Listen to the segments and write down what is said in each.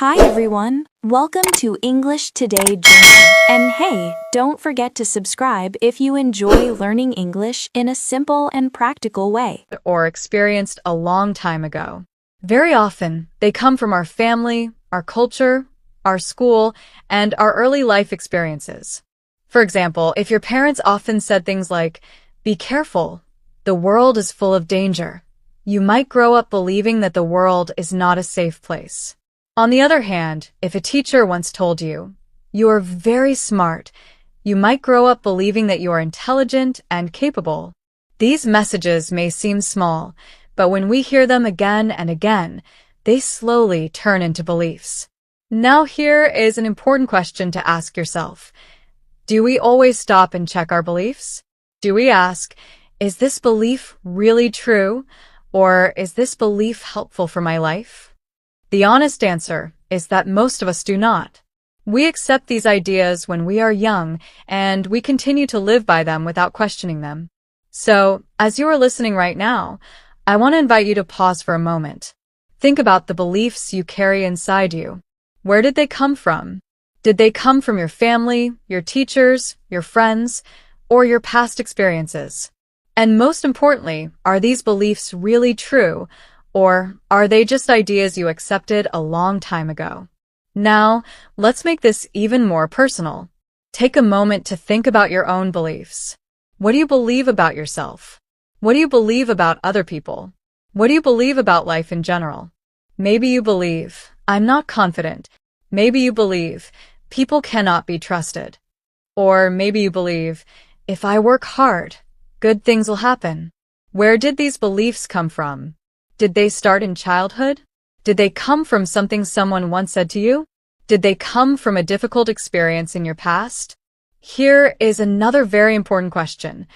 Hi everyone, welcome to English Today Journal. And hey, don't forget to subscribe if you enjoy learning English in a simple and practical way. Or experienced a long time ago. Very often, they come from our family, our culture, our school, and our early life experiences. For example, if your parents often said things like, "Be careful, the world is full of danger," you might grow up believing that the world is not a safe place. On the other hand, if a teacher once told you, "You are very smart," you might grow up believing that you are intelligent and capable. These messages may seem small, but when we hear them again and again, they slowly turn into beliefs. Now here is an important question to ask yourself. Do we always stop and check our beliefs? Do we ask, is this belief really true? Or is this belief helpful for my life? The honest answer is that most of us do not. We accept these ideas when we are young, and we continue to live by them without questioning them. So, as you are listening right now, I want to invite you to pause for a moment. Think about the beliefs you carry inside you. Where did they come from? Did they come from your family, your teachers, your friends, or your past experiences? And most importantly, are these beliefs really true, or are they just ideas you accepted a long time ago? Now, let's make this even more personal. Take a moment to think about your own beliefs. What do you believe about yourself? What do you believe about other people? What do you believe about life in general? Maybe you believe, "I'm not confident." Maybe you believe, "People cannot be trusted." Or maybe you believe, "If I work hard, good things will happen." Where did these beliefs come from? Did they start in childhood? Did they come from something someone once said to you? Did they come from a difficult experience in your past? Here is another very important question.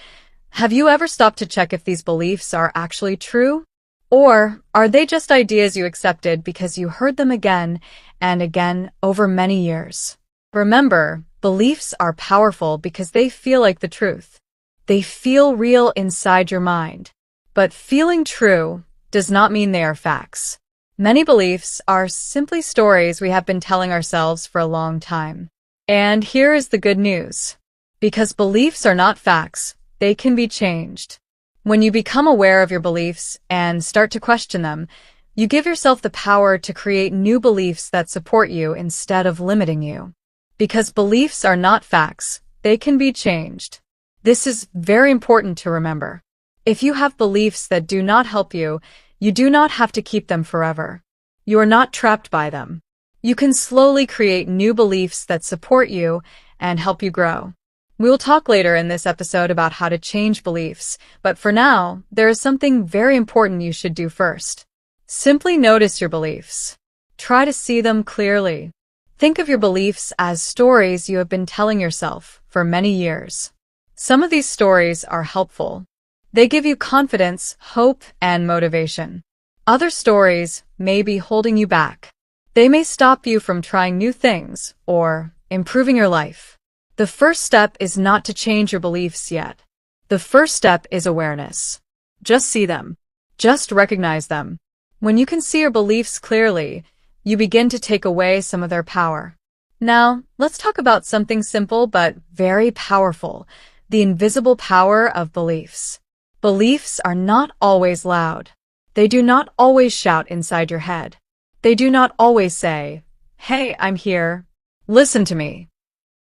Have you ever stopped to check if these beliefs are actually true? Or are they just ideas you accepted because you heard them again and again over many years? Remember, beliefs are powerful because they feel like the truth. They feel real inside your mind. But feeling true does not mean they are facts. Many beliefs are simply stories we have been telling ourselves for a long time. And here is the good news. Because beliefs are not facts, they can be changed. When you become aware of your beliefs and start to question them, you give yourself the power to create new beliefs that support you instead of limiting you. Because beliefs are not facts, they can be changed. This is very important to remember. If you have beliefs that do not help you, you do not have to keep them forever. You are not trapped by them. You can slowly create new beliefs that support you and help you grow. We will talk later in this episode about how to change beliefs, but for now, there is something very important you should do first. Simply notice your beliefs. Try to see them clearly. Think of your beliefs as stories you have been telling yourself for many years. Some of these stories are helpful. They give you confidence, hope, and motivation. Other stories may be holding you back. They may stop you from trying new things or improving your life. The first step is not to change your beliefs yet. The first step is awareness. Just see them. Just recognize them. When you can see your beliefs clearly, you begin to take away some of their power. Now, let's talk about something simple but very powerful, the invisible power of beliefs. Beliefs are not always loud. They do not always shout inside your head. They do not always say, "Hey, I'm here. Listen to me."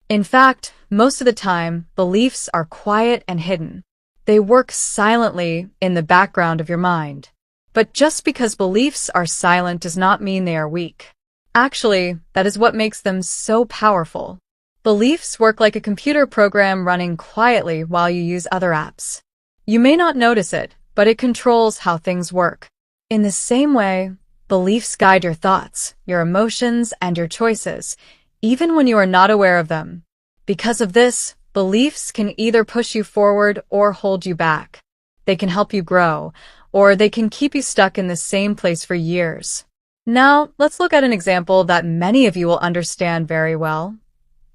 In fact, most of the time, beliefs are quiet and hidden. They work silently in the background of your mind. But just because beliefs are silent does not mean they are weak. Actually, that is what makes them so powerful. Beliefs work like a computer program running quietly while you use other apps. You may not notice it, but it controls how things work. In the same way, beliefs guide your thoughts, your emotions, and your choices, even when you are not aware of them. Because of this, beliefs can either push you forward or hold you back. They can help you grow, or they can keep you stuck in the same place for years. Now, let's look at an example that many of you will understand very well.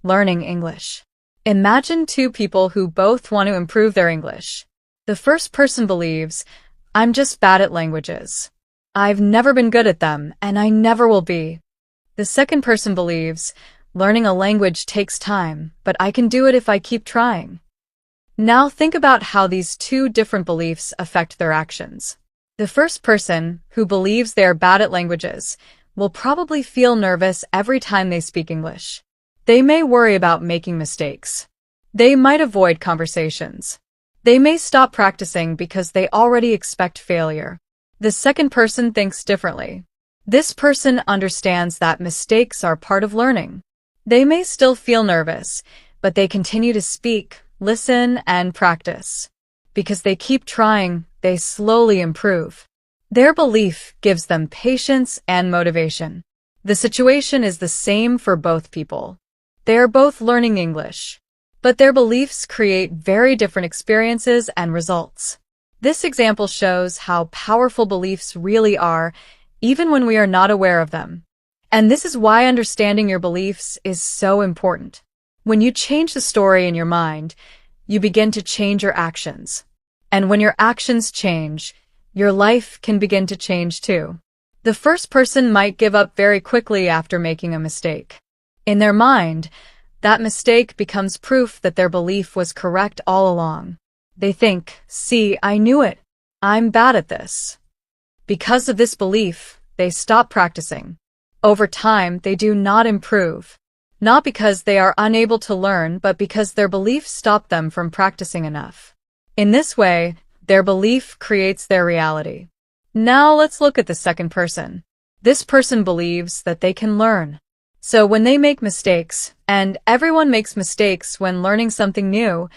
Learning English. Imagine two people who both want to improve their English. The first person believes, "I'm just bad at languages. I've never been good at them, and I never will be." The second person believes, learning a language takes time, but I can do it if I keep trying. Now think about how these two different beliefs affect their actions. The first person, who believes they are bad at languages, will probably feel nervous every time they speak English. They may worry about making mistakes. They might avoid conversations. They may stop practicing because they already expect failure. The second person thinks differently. This person understands that mistakes are part of learning. They may still feel nervous, but they continue to speak, listen, and practice. Because they keep trying, they slowly improve. Their belief gives them patience and motivation. The situation is the same for both people. They are both learning English, but their beliefs create very different experiences and results. This example shows how powerful beliefs really are, even when we are not aware of them. And this is why understanding your beliefs is so important. When you change the story in your mind, you begin to change your actions. And when your actions change, your life can begin to change too. The first person might give up very quickly after making a mistake. In their mind, that mistake becomes proof that their belief was correct all along. They think, see, I knew it. I'm bad at this. Because of this belief, they stop practicing. Over time, they do not improve. Not because they are unable to learn, but because their beliefs stop them from practicing enough. In this way, their belief creates their reality. Now let's look at the second person. This person believes that they can learn. So when they make mistakes, and everyone makes mistakes when learning something new,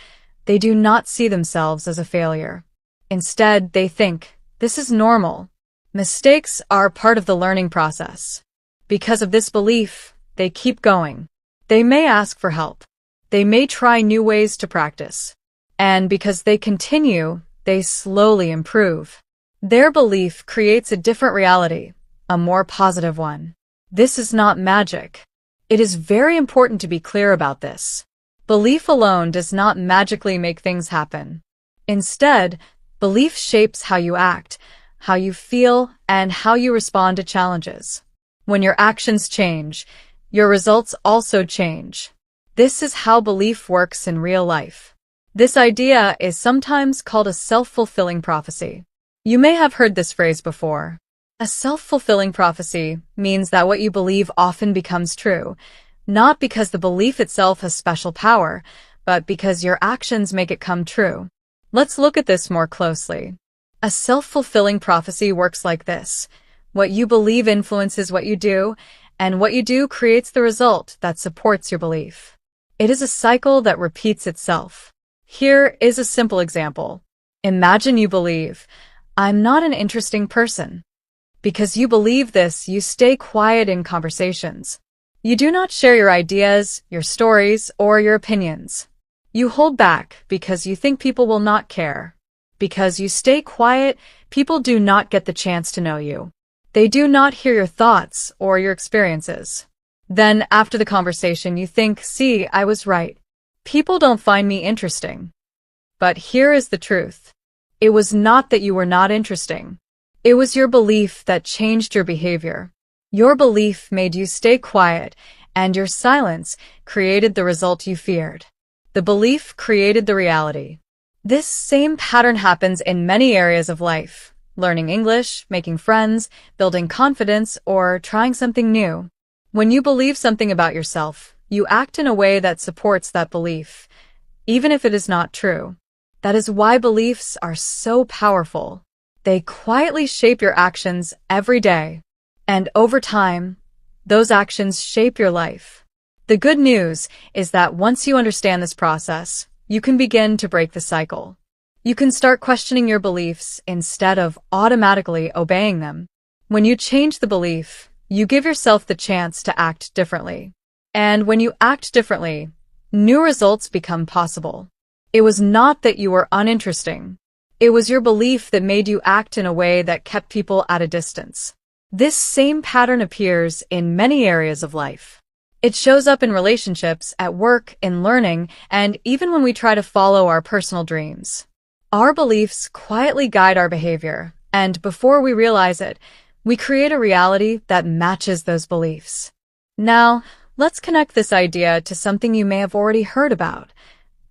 they do not see themselves as a failure. Instead, they think, this is normal. Mistakes are part of the learning process. Because of this belief, they keep going. They may ask for help. They may try new ways to practice. And because they continue, they slowly improve. Their belief creates a different reality, a more positive one. This is not magic. It is very important to be clear about this. Belief alone does not magically make things happen. Instead, belief shapes how you act, how you feel, and how you respond to challenges. When your actions change, your results also change. This is how belief works in real life. This idea is sometimes called a self-fulfilling prophecy. You may have heard this phrase before. A self-fulfilling prophecy means that what you believe often becomes true, not because the belief itself has special power, but because your actions make it come true. Let's look at this more closely. A self-fulfilling prophecy works like this. What you believe influences what you do, and what you do creates the result that supports your belief. It is a cycle that repeats itself. Here is a simple example. Imagine you believe, I'm not an interesting person. Because you believe this, you stay quiet in conversations. You do not share your ideas, your stories, or your opinions. You hold back because you think people will not care. Because you stay quiet, people do not get the chance to know you. They do not hear your thoughts or your experiences. Then, after the conversation, you think, see, I was right. People don't find me interesting. But here is the truth. It was not that you were not interesting. It was your belief that changed your behavior. Your belief made you stay quiet, and your silence created the result you feared. The belief created the reality. This same pattern happens in many areas of life. Learning English, making friends, building confidence, or trying something new. When you believe something about yourself, you act in a way that supports that belief, even if it is not true. That is why beliefs are so powerful. They quietly shape your actions every day. And over time, those actions shape your life. The good news is that once you understand this process, you can begin to break the cycle. You can start questioning your beliefs instead of automatically obeying them. When you change the belief, you give yourself the chance to act differently. And when you act differently, new results become possible. It was not that you were uninteresting. It was your belief that made you act in a way that kept people at a distance. This same pattern appears in many areas of life. It shows up in relationships, at work, in learning, and even when we try to follow our personal dreams. Our beliefs quietly guide our behavior, and before we realize it, we create a reality that matches those beliefs. Now, let's connect this idea to something you may have already heard about,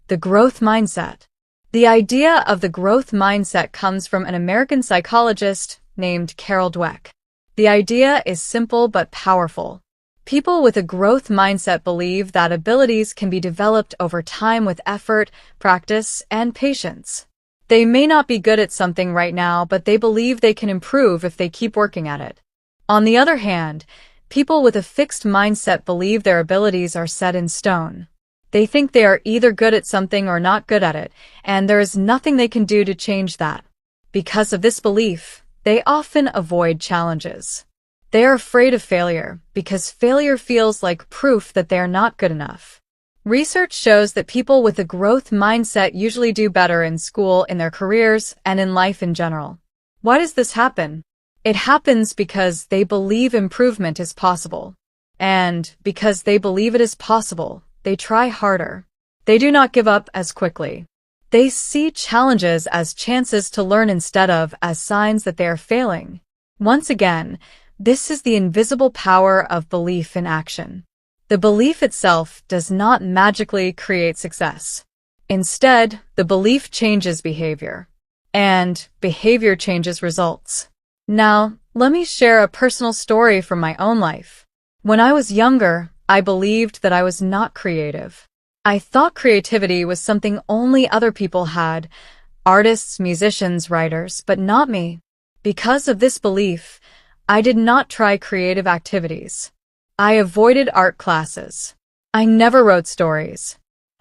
the growth mindset. The idea of the growth mindset comes from an American psychologist named Carol Dweck. The idea is simple but powerful. People with a growth mindset believe that abilities can be developed over time with effort, practice, and patience. They may not be good at something right now, but they believe they can improve if they keep working at it. On the other hand, people with a fixed mindset believe their abilities are set in stone. They think they are either good at something or not good at it, and there is nothing they can do to change that. Because of this belief, they often avoid challenges. They are afraid of failure because failure feels like proof that they are not good enough. Research shows that people with a growth mindset usually do better in school, in their careers, and in life in general. Why does this happen? It happens because they believe improvement is possible. And because they believe it is possible, they try harder. They do not give up as quickly. They see challenges as chances to learn instead of as signs that they are failing. Once again, this is the invisible power of belief in action. The belief itself does not magically create success. Instead, the belief changes behavior. And behavior changes results. Now, let me share a personal story from my own life. When I was younger, I believed that I was not creative. I thought creativity was something only other people had, artists, musicians, writers, but not me. Because of this belief, I did not try creative activities. I avoided art classes. I never wrote stories.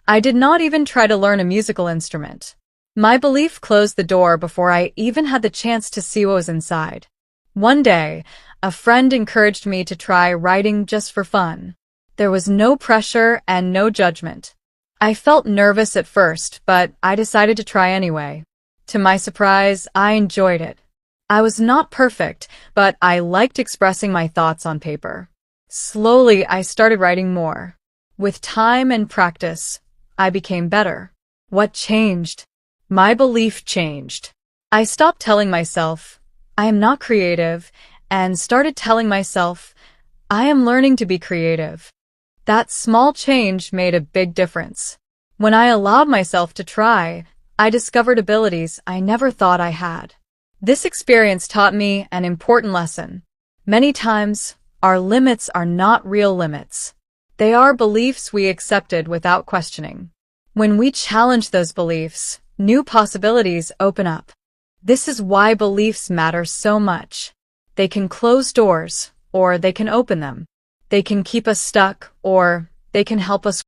I did not even try to learn a musical instrument. My belief closed the door before I even had the chance to see what was inside. One day, a friend encouraged me to try writing just for fun. There was no pressure and no judgment. I felt nervous at first, but I decided to try anyway. To my surprise, I enjoyed it. I was not perfect, but I liked expressing my thoughts on paper. Slowly, I started writing more. With time and practice, I became better. What changed? My belief changed. I stopped telling myself, I am not creative, and started telling myself, I am learning to be creative. That small change made a big difference. When I allowed myself to try, I discovered abilities I never thought I had. This experience taught me an important lesson. Many times, our limits are not real limits. They are beliefs we accepted without questioning. When we challenge those beliefs, new possibilities open up. This is why beliefs matter so much. They can close doors, or they can open them. They can keep us stuck, or they can help us